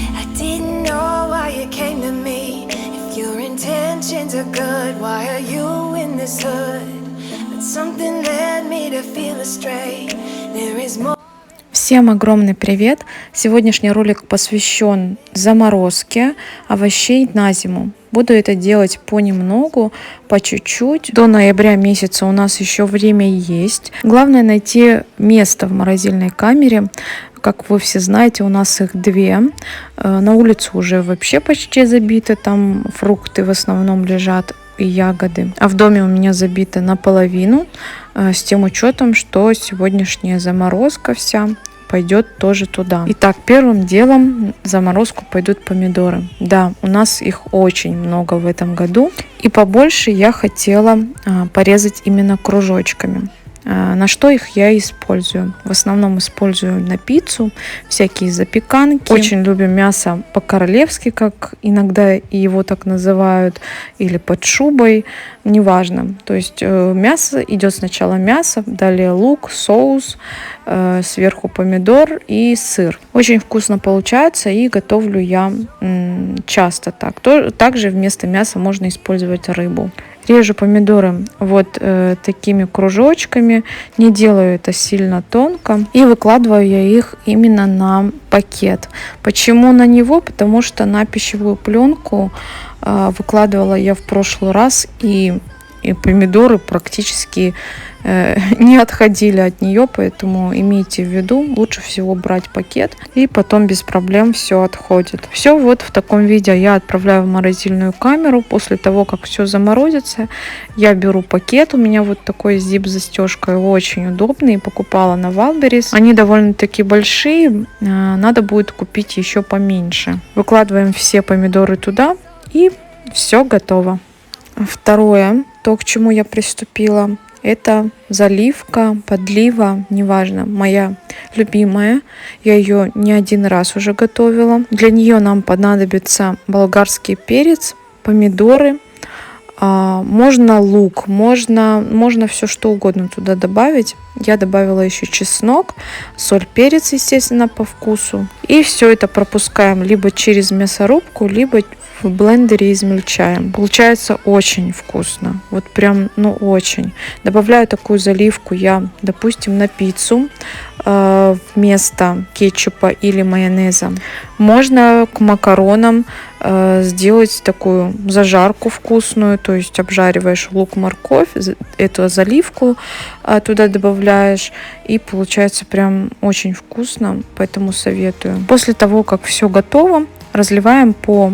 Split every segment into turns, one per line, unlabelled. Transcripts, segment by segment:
I didn't know why you came to me. If your intentions are good, why are you in this hood? But something led me to feel astray. There is more.
Всем огромный привет! Сегодняшний ролик посвящен заморозке овощей на зиму. Буду это делать понемногу, по чуть-чуть. До ноября месяца у нас еще время есть. Главное найти место в морозильной камере. Как вы все знаете, у нас их две. На улице уже вообще почти забиты. Там фрукты в основном лежат и ягоды. А в доме у меня забито наполовину. С тем учетом, что сегодняшняя заморозка вся пойдет тоже туда. Итак, первым делом в заморозку пойдут помидоры. Да, у нас их очень много в этом году. И побольше я хотела порезать именно кружочками. На что их я использую? В основном использую на пиццу, всякие запеканки. Очень любим мясо по-королевски, как иногда его так называют, или под шубой, неважно. То есть мясо идет сначала мясо, далее лук, соус, сверху помидор и сыр. Очень вкусно получается, и готовлю я часто так. Также вместо мяса можно использовать рыбу. Режу помидоры вот такими кружочками, не делаю это сильно тонко, и выкладываю я их именно на пакет. Почему на него? Потому что на пищевую пленку выкладывала я в прошлый раз, и помидоры практически не отходили от нее, поэтому имейте в виду, лучше всего брать пакет, и потом без проблем все отходит. Все вот в таком виде я отправляю в морозильную камеру. После того, как все заморозится, я беру пакет. У меня вот такой с зип-застежкой, очень удобный, покупала на Wildberries. Они довольно-таки большие, надо будет купить еще поменьше. Выкладываем все помидоры туда, и все готово. Второе, то, к чему я приступила, это заливка, подлива, неважно, моя любимая. Я ее не один раз уже готовила. Для нее нам понадобится болгарский перец, помидоры, можно лук, можно все что угодно туда добавить. Я добавила еще чеснок, соль, перец, естественно, по вкусу. И все это пропускаем либо через мясорубку, либо в блендере измельчаем. Получается очень вкусно. Вот прям, очень. Добавляю такую заливку я, допустим, на пиццу вместо кетчупа или майонеза. Можно к макаронам сделать такую зажарку вкусную, то есть обжариваешь лук, морковь, эту заливку туда добавляешь, и получается прям очень вкусно, поэтому советую. После того, как все готово, разливаем по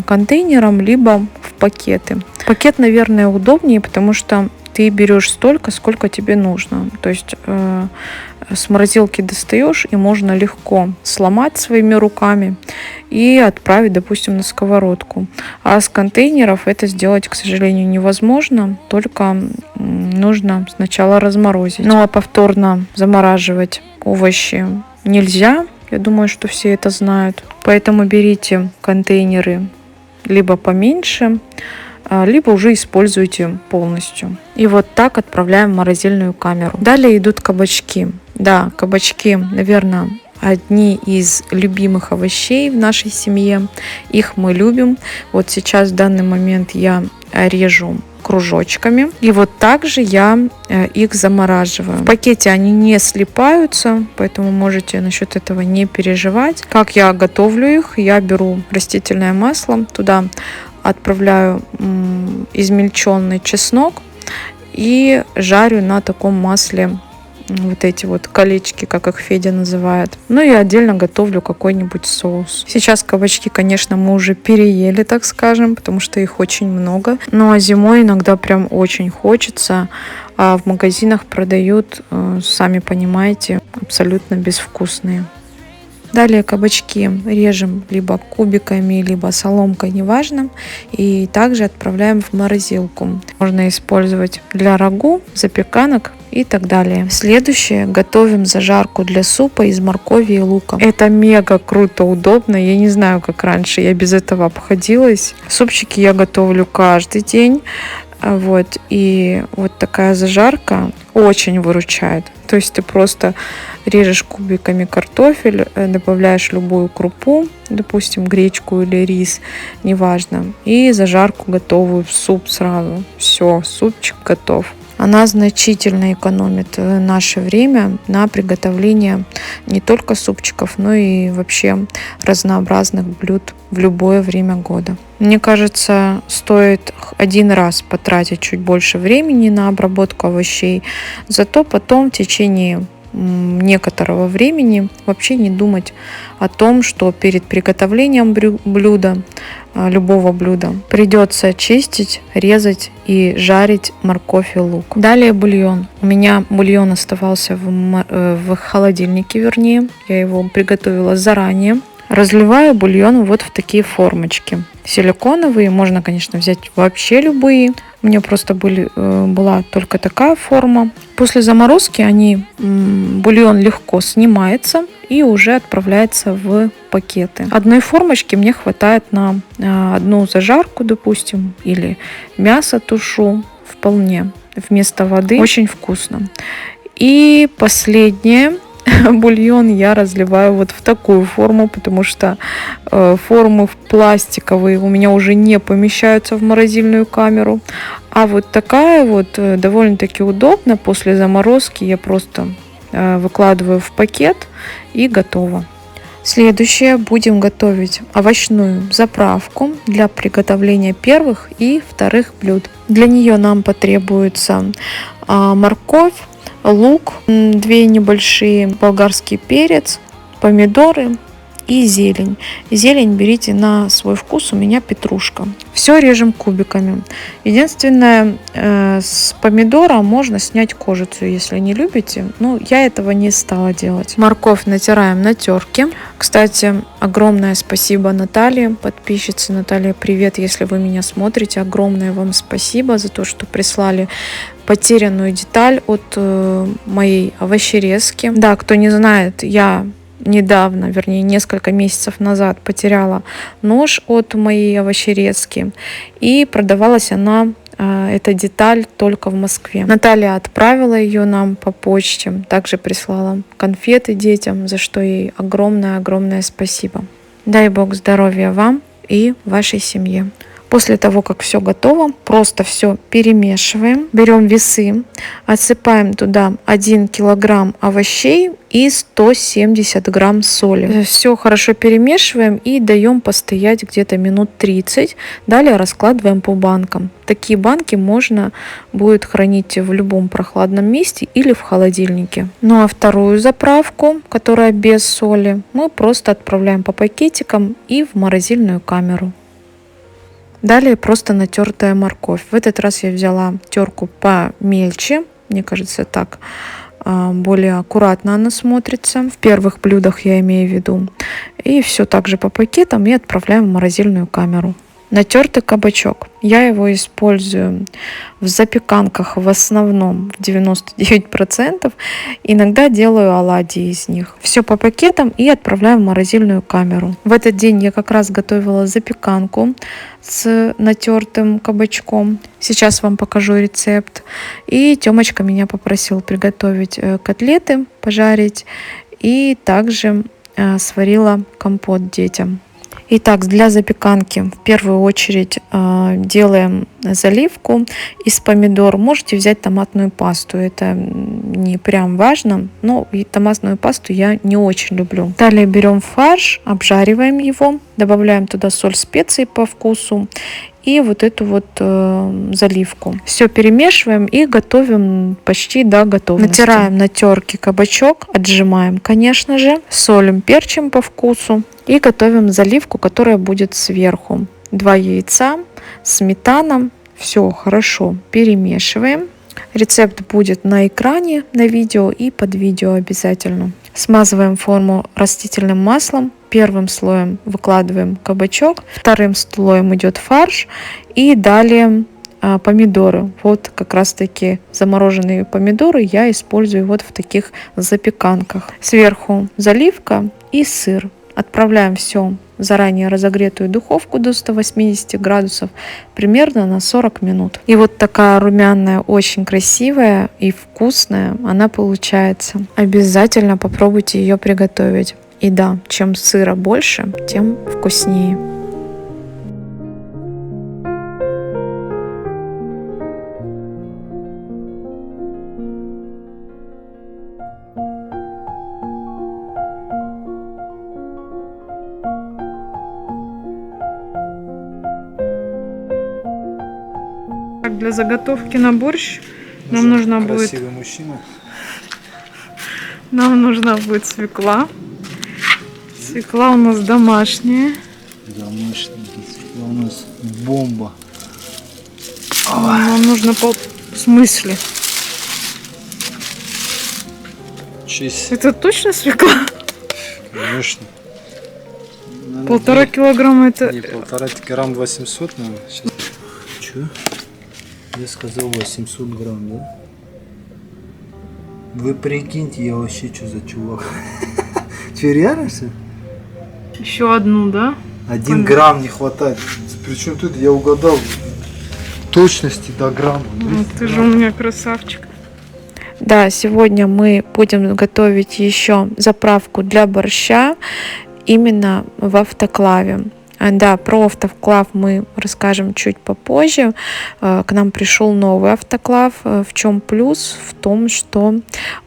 контейнерам либо в пакеты. Пакет, наверное, удобнее, потому что ты берешь столько, сколько тебе нужно. То есть с морозилки достаешь, и можно легко сломать своими руками и отправить, допустим, на сковородку. А с контейнеров это сделать, к сожалению, невозможно, только нужно сначала разморозить. Ну а повторно замораживать овощи нельзя. Я думаю, что все это знают. Поэтому берите контейнеры либо поменьше, либо уже используйте полностью. И вот так отправляем в морозильную камеру. Далее идут кабачки. Да, кабачки, наверное, одни из любимых овощей в нашей семье. Их мы любим. Вот сейчас в данный момент я режу кружочками. И вот также я их замораживаю. В пакете они не слипаются, поэтому можете насчет этого не переживать. Как я готовлю их? Я беру растительное масло, туда отправляю измельченный чеснок и жарю на таком масле вот эти вот колечки, как их Федя называет. Ну и отдельно готовлю какой-нибудь соус. Сейчас кабачки, конечно, мы уже переели, так скажем, потому что их очень много. Ну а зимой иногда прям очень хочется. А в магазинах продают, сами понимаете, абсолютно безвкусные. Далее кабачки режем либо кубиками, либо соломкой, неважно. И также отправляем в морозилку. Можно использовать для рагу, запеканок и так далее. Следующее, готовим зажарку для супа из моркови и лука. Это мега круто, удобно. Я не знаю, как раньше я без этого обходилась. Супчики я готовлю каждый день. Вот, и вот такая зажарка очень выручает. То есть ты просто режешь кубиками картофель, добавляешь любую крупу, допустим, гречку или рис, неважно, и зажарку готовую в суп сразу. Все, супчик готов. Она значительно экономит наше время на приготовление не только супчиков, но и вообще разнообразных блюд в любое время года. Мне кажется, стоит один раз потратить чуть больше времени на обработку овощей, зато потом в течение некоторого времени вообще не думать о том, что перед приготовлением блюда, любого блюда, придется чистить, резать и жарить морковь и лук. Далее бульон. У меня бульон оставался в холодильнике, вернее, я его приготовила заранее. Разливаю бульон вот в такие формочки. Силиконовые, можно, конечно, взять вообще любые. У меня просто была только такая форма. После заморозки бульон легко снимается и уже отправляется в пакеты. Одной формочки мне хватает на одну зажарку, допустим, или мясо тушу вполне вместо воды. Очень вкусно. И последнее. Бульон я разливаю вот в такую форму, потому что формы пластиковые у меня уже не помещаются в морозильную камеру. А вот такая вот довольно-таки удобно. После заморозки я просто выкладываю в пакет и готово. Следующее, будем готовить овощную заправку для приготовления первых и вторых блюд. Для нее нам потребуется морковь, лук, 2 небольшие, болгарский перец, помидоры и зелень. Зелень берите на свой вкус, у меня петрушка. Все режем кубиками. Единственное, с помидора можно снять кожицу, если не любите. Но я этого не стала делать. Морковь натираем на терке. Кстати, огромное спасибо Наталье, подписчице. Наталья, привет, если вы меня смотрите. Огромное вам спасибо за то, что прислали потерянную деталь от моей овощерезки. Да, кто не знает, я недавно, вернее несколько месяцев назад потеряла нож от моей овощерезки, и продавалась она, эта деталь, только в Москве. Наталья отправила ее нам по почте, также прислала конфеты детям, за что ей огромное спасибо. Дай Бог здоровья вам и вашей семье. После того, как все готово, просто все перемешиваем. Берем весы, отсыпаем туда 1 килограмм овощей и 170 грамм соли. Все хорошо перемешиваем и даем постоять где-то минут 30. Далее раскладываем по банкам. Такие банки можно будет хранить в любом прохладном месте или в холодильнике. Ну а вторую заправку, которая без соли, мы просто отправляем по пакетикам и в морозильную камеру. Далее просто натертая морковь. В этот раз я взяла терку помельче. Мне кажется, так более аккуратно она смотрится. В первых блюдах я имею в виду. И все так же по пакетам и отправляем в морозильную камеру. Натертый кабачок. Я его использую в запеканках в основном в 99%. Иногда делаю оладьи из них. Все по пакетам и отправляю в морозильную камеру. В этот день я как раз готовила запеканку с натертым кабачком. Сейчас вам покажу рецепт. И Тёмочка меня попросил приготовить котлеты, пожарить. И также сварила компот детям. Итак, для запеканки в первую очередь делаем заливку из помидор. Можете взять томатную пасту, это не прям важно, но и томатную пасту я не очень люблю. Далее берем фарш, обжариваем его, добавляем туда соль, специи по вкусу и вот эту вот заливку. Все перемешиваем и готовим почти до готовности. Натираем на терке кабачок, отжимаем, конечно же, солим, перчим по вкусу и готовим заливку, которая будет сверху. 2 яйца, сметана, все хорошо перемешиваем. Рецепт будет на экране, на видео и под видео обязательно. Смазываем форму растительным маслом. Первым слоем выкладываем кабачок, вторым слоем идет фарш и далее помидоры. Вот как раз таки замороженные помидоры я использую вот в таких запеканках. Сверху заливка и сыр. Отправляем все в заранее разогретую духовку до 180 градусов примерно на 40 минут. И вот такая румяная, очень красивая и вкусная она получается. Обязательно попробуйте ее приготовить. И да, чем сыра больше, тем вкуснее. Для заготовки на борщ нам нужна будет
мужчина.
Нам нужна будет свекла. Свекла у нас домашняя.
Домашняя свекла у нас бомба.
Нам нужно в смысле?
Честь.
Это точно свекла?
Конечно.
1,5 килограмма это...
Не, 1,5 грамм 800, наверное. Сейчас. Че? Я сказал 800 грамм, да? Вы прикиньте, я вообще что за чувак? Че, реально все?
Еще одну, да?
1 грамм не хватает. Причем тут я угадал в точности до грамма.
Ну, ты же у меня красавчик. Да, сегодня мы будем готовить еще заправку для борща именно в автоклаве. Да, про автоклав мы расскажем чуть попозже. К нам пришел новый автоклав. В чем плюс? В том, что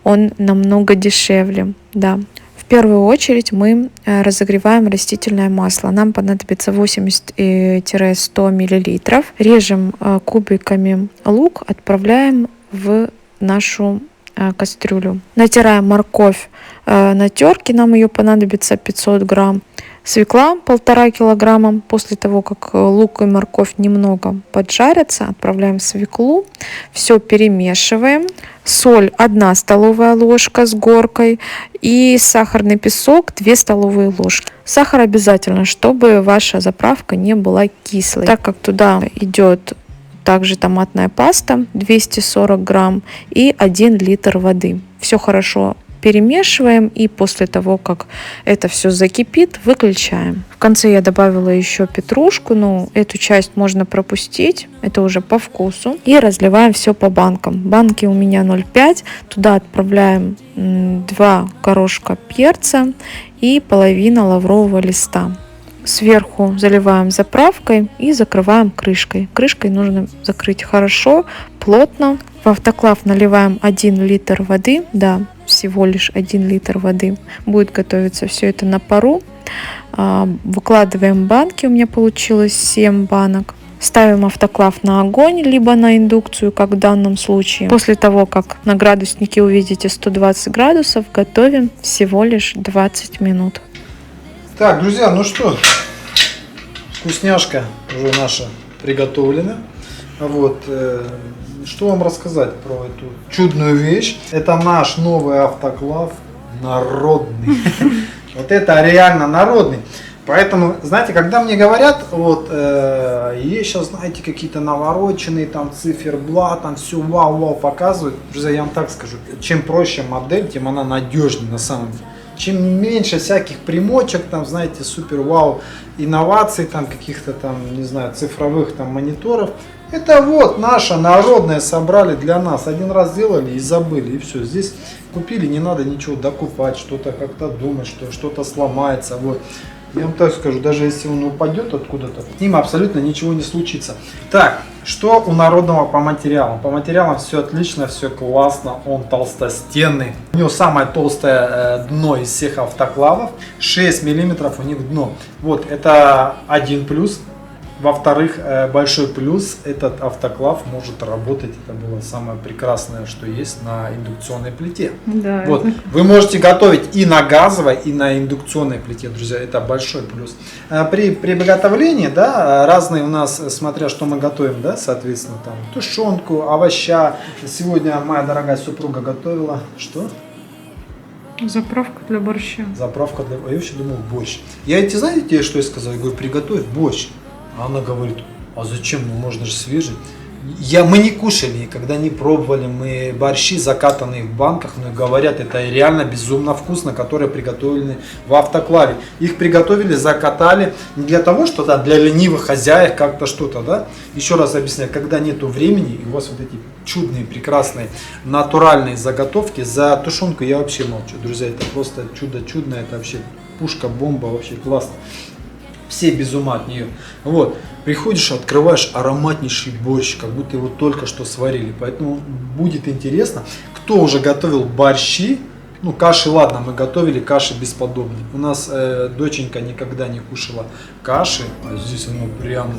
он намного дешевле. Да. В первую очередь мы разогреваем растительное масло. Нам понадобится 80-100 мл. Режем кубиками лук, отправляем в нашу кастрюлю. Натираем морковь на терке, нам ее понадобится 500 грамм. Свекла 1,5 килограмма. После того, как лук и морковь немного поджарятся, отправляем в свеклу. Все перемешиваем. Соль 1 столовая ложка с горкой и сахарный песок 2 столовые ложки. Сахар обязательно, чтобы ваша заправка не была кислой. Так как туда идет также томатная паста 240 грамм и 1 литр воды. Все хорошо перемешиваем, и после того, как это все закипит, выключаем. В конце я добавила еще петрушку, но эту часть можно пропустить, это уже по вкусу. И разливаем все по банкам. Банки у меня 0,5, туда отправляем 2 горошка перца и половина лаврового листа. Сверху заливаем заправкой и закрываем крышкой. Крышкой нужно закрыть хорошо, плотно. В автоклав наливаем 1 литр воды, да, всего лишь 1 литр воды. Будет готовиться все это на пару. Выкладываем банки, у меня получилось 7 банок. Ставим автоклав на огонь, либо на индукцию, как в данном случае. После того, как на градуснике увидите 120 градусов, готовим всего лишь 20 минут.
Так, друзья, ну что, вкусняшка уже наша приготовлена. Вот, что вам рассказать про эту чудную вещь? Это наш новый автоклав, народный. Вот это реально народный. Поэтому, знаете, когда мне говорят, вот, есть сейчас, знаете, какие-то навороченные, там, цифербла, там, все вау-вау показывают. Друзья, я вам так скажу, чем проще модель, тем она надежнее на самом деле. Чем меньше всяких примочек, там, знаете, супер вау инноваций, там, каких-то там, не знаю, цифровых там мониторов. Это вот наше народное собрали для нас. Один раз сделали и забыли, и все. Здесь купили, не надо ничего докупать, что-то как-то думать, что что-то сломается. Вот. Я вам так скажу, даже если он упадет откуда-то, с ним абсолютно ничего не случится. Так, что у народного по материалам? По материалам все отлично, все классно, он толстостенный. У него самое толстое дно из всех автоклавов, 6 миллиметров у них дно. Вот, это один плюс. Во-вторых, большой плюс, этот автоклав может работать, это было самое прекрасное, что есть на индукционной плите.
Да,
вот. Вы можете готовить и на газовой, и на индукционной плите, друзья, это большой плюс. При приготовлении, да, разные у нас, смотря что мы готовим, да, соответственно, там, тушенку, овоща. Сегодня моя дорогая супруга готовила, что?
Заправка для борща.
Заправка для, я вообще думал, борщ. Я эти, знаете, что я сказал? Я говорю, приготовь борщ. А она говорит, а зачем, ну можно же свежий. Мы не кушали, никогда не пробовали, мы борщи, закатанные в банках, но говорят, это реально безумно вкусно, которые приготовлены в автоклаве. Их приготовили, закатали не для того, что да, для ленивых хозяев как-то что-то, да. Еще раз объясняю, когда нету времени, и у вас вот эти чудные, прекрасные, натуральные заготовки, за тушенку я вообще молчу, друзья, это просто чудо чудное, это вообще пушка, бомба, вообще классно. Все без ума от нее. Вот. Приходишь, открываешь ароматнейший борщ, как будто его только что сварили. Поэтому будет интересно, кто уже готовил борщи. Ну, каши, ладно, мы готовили каши бесподобные. У нас доченька никогда не кушала каши, а здесь она прям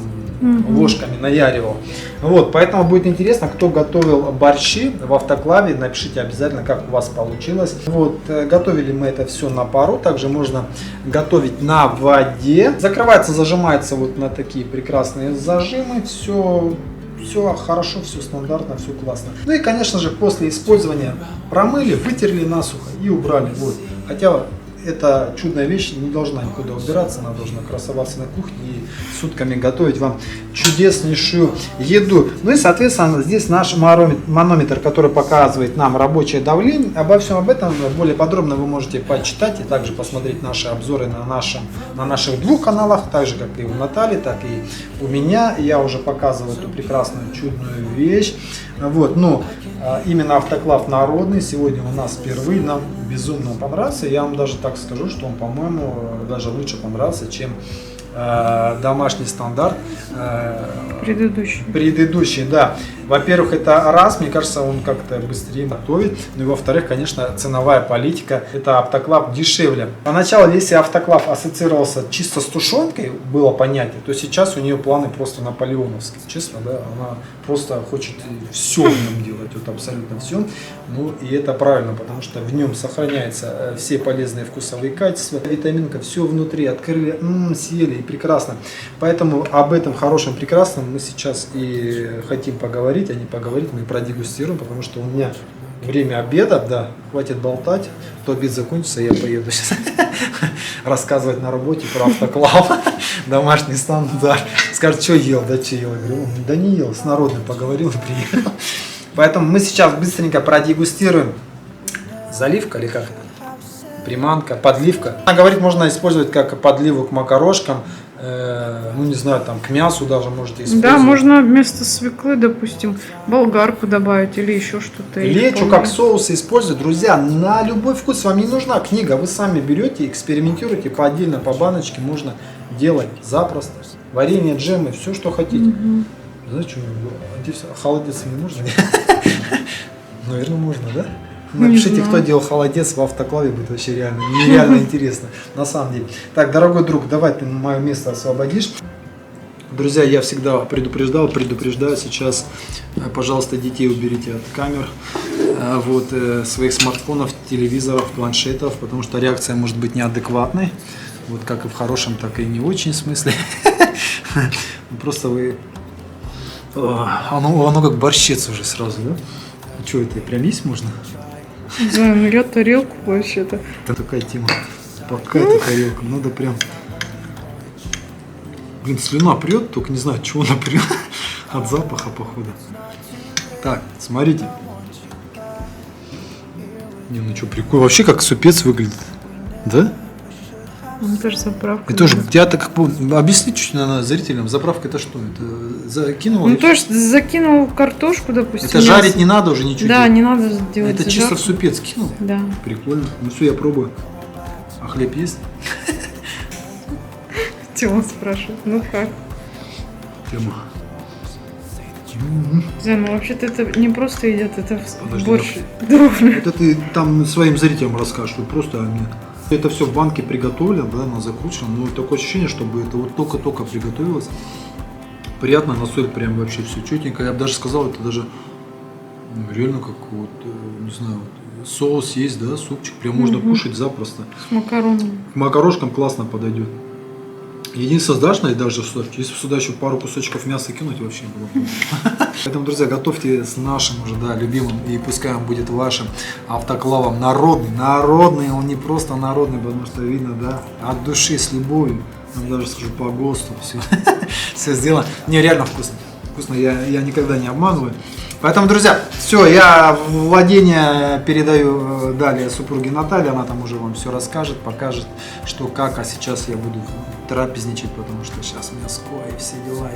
ложками наяривала. Вот, поэтому будет интересно, кто готовил борщи в автоклаве. Напишите обязательно, как у вас получилось. Вот, готовили мы это все на пару. Также можно готовить на воде. Закрывается, зажимается вот на такие прекрасные зажимы. Все хорошо, все стандартно, все классно. Ну и, конечно же, после использования промыли, вытерли насухо и убрали. Вот. Хотя эта чудная вещь не должна никуда убираться, она должна красоваться на кухне и сутками готовить вам чудеснейшую еду. Ну и, соответственно, здесь наш манометр, который показывает нам рабочее давление. Обо всем об этом более подробно вы можете почитать и также посмотреть наши обзоры на наших двух каналах, так же, как и у Натальи, так и у меня. Я уже показывал эту прекрасную чудную вещь. Вот, но именно автоклав народный сегодня у нас впервые, нам безумно понравился. Я вам даже так скажу, что он, по-моему, даже лучше понравился, чем домашний стандарт. Предыдущий, да. Во-первых, это раз, мне кажется, он как-то быстрее готовит. Ну и во-вторых, конечно, ценовая политика. Это автоклав дешевле. Поначалу, если автоклав ассоциировался чисто с тушенкой, было понятие, то сейчас у нее планы просто наполеоновские. Честно, да, она просто хочет все в нем делать, вот абсолютно все. Ну и это правильно, потому что в нем сохраняются все полезные вкусовые качества, витаминка, все внутри, открыли, съели, и прекрасно. Поэтому об этом хорошем, прекрасном мы сейчас и хотим поговорить, а не поговорить, мы продегустируем, потому что у меня время обеда, да, хватит болтать, то обед закончится, я поеду сейчас рассказывать на работе про автоклав, домашний стандарт. Скажет, что ел, да что ел? Я говорю, да не ел, с народным поговорил и приехал. Поэтому мы сейчас быстренько продегустируем. Заливка или как это? Приманка, подливка. Она говорит, можно использовать как подливу к макарошкам, ну не знаю, там к мясу даже можете использовать.
Да, можно вместо свеклы, допустим, болгарку добавить или еще что-то.
Лечо как соус использовать, друзья, на любой вкус. Вам не нужна книга, вы сами берете, экспериментируете по отдельно, по баночке, можно делать запросто. Варенье, джемы, все, что хотите. Знаете, что холодец не нужно? Наверное, можно, да? Напишите, кто делал холодец в автоклаве, будет вообще нереально интересно, на самом деле. Так, дорогой друг, давай ты мое место освободишь. Друзья, я всегда предупреждаю сейчас, пожалуйста, детей уберите от камер, вот, своих смартфонов, телевизоров, планшетов, потому что реакция может быть неадекватной, вот как и в хорошем, так и не очень смысле. Просто вы... Оно как борщец уже сразу, да? А что это, прям есть можно?
Да, я тарелку вообще-то.
Такая тема. Пока эта тарелка, надо прям... Блин, слюна прет, только не знаю, чего она прет. От запаха, походу. Так, смотрите. Не, ну что, прикольно. Вообще как супец выглядит. Да?
Это же заправка.
Это же, я-то как бы... Объясни чуть-чуть, наверное, зрителям, заправка это что? Это закинула?
Ну, то есть закинул картошку, допустим.
Это жарить не надо уже ничего
Да,
делать?
не надо делать
Это
зажарку.
чисто в супец кинул?
Да.
Прикольно. Ну все, я пробую. А хлеб есть?
Тема спрашивает. Ну как?
Тема.
Да, ну вообще-то это не просто едят, это
Подожди,
борщ дробный.
Это ты там своим зрителям расскажешь, что просто они... Это все в банке приготовлено, да, оно закручено, но такое ощущение, чтобы это вот только-только приготовилось. Приятно, на соль прям вообще все четенько. Я бы даже сказал, это даже реально как вот, не знаю, вот, соус есть, да, супчик, прям можно кушать запросто.
С макаронами.
К макарошкам классно подойдет. Единственное, страшное даже если сюда еще пару кусочков мяса кинуть, вообще было бы. Поэтому, друзья, готовьте с нашим уже, да, любимым, и пускай он будет вашим автоклавом народный, он не просто народный, потому что видно, да, от души, с любовью, я даже скажу по ГОСТу, все сделано. Не, реально вкусно. вкусно, я никогда не обманываю. Поэтому, друзья, все, я владение передаю далее супруге Наталье, она там уже вам все расскажет, покажет, что как, а сейчас я буду трапезничать, потому что сейчас мяско и все дела.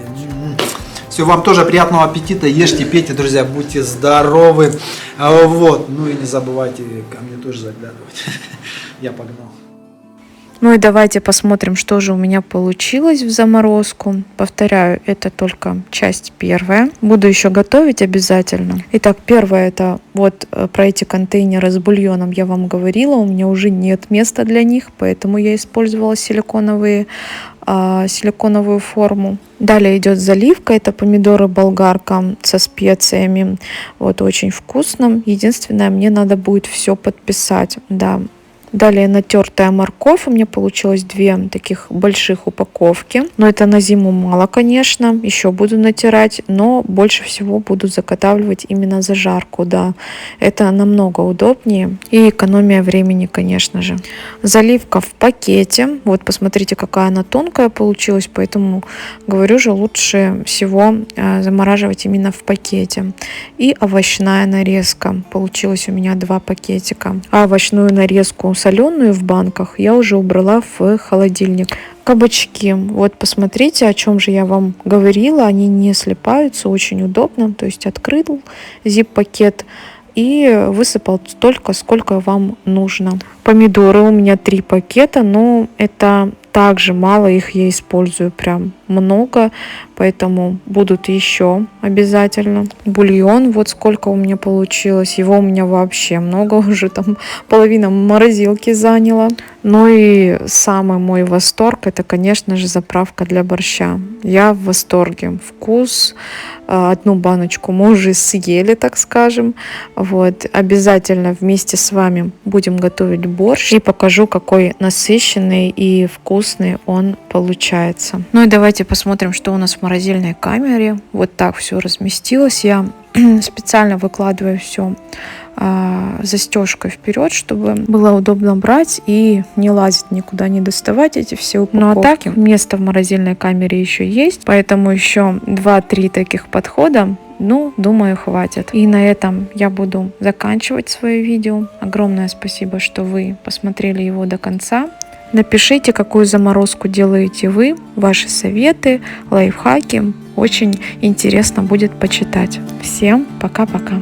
Все, вам тоже приятного аппетита, ешьте, пейте, друзья, будьте здоровы, вот, ну и не забывайте ко мне тоже заглядывать, я погнал.
Ну и давайте посмотрим, что же у меня получилось в заморозку. Повторяю, это только часть первая. Буду еще готовить обязательно. Итак, первое, это вот про эти контейнеры с бульоном я вам говорила. У меня уже нет места для них, поэтому я использовала силиконовую форму. Далее идет заливка. Это помидоры болгарка со специями. Вот, очень вкусно. Единственное, мне надо будет все подписать. Да. Далее натертая морковь. У меня получилось 2 таких больших упаковки. Но это на зиму мало, конечно. Еще буду натирать. Но больше всего буду заготавливать именно зажарку. Да, это намного удобнее. И экономия времени, конечно же. Заливка в пакете. Вот посмотрите, какая она тонкая получилась. Поэтому, говорю же, лучше всего замораживать именно в пакете. И овощная нарезка. Получилось у меня 2 пакетика. А овощную нарезку соленую в банках я уже убрала в холодильник. Кабачки. Вот посмотрите, о чем же я вам говорила. Они не слипаются, очень удобно. То есть открыл zip-пакет и высыпал столько, сколько вам нужно. Помидоры у меня 3 пакета, но это также мало, их я использую прям много, поэтому будут еще обязательно. Бульон, вот сколько у меня получилось, его у меня вообще много, уже там половина морозилки заняла. Ну и самый мой восторг, это, конечно же, заправка для борща. Я в восторге. Вкус, 1 баночку мы уже съели, так скажем. Вот, обязательно вместе с вами будем готовить борщ и покажу, какой насыщенный и вкусный он получается. Ну и давайте посмотрим, что у нас в морозильной камере. Вот так все разместилось. Я специально выкладываю все застежкой вперед, чтобы было удобно брать и не лазить никуда, не доставать эти все упаковки. Ну а так место в морозильной камере еще есть, поэтому еще 2-3 таких подхода, ну, думаю, хватит. И на этом я буду заканчивать свое видео. Огромное спасибо, что вы посмотрели его до конца. Напишите, какую заморозку делаете вы, ваши советы, лайфхаки. Очень интересно будет почитать. Всем пока-пока.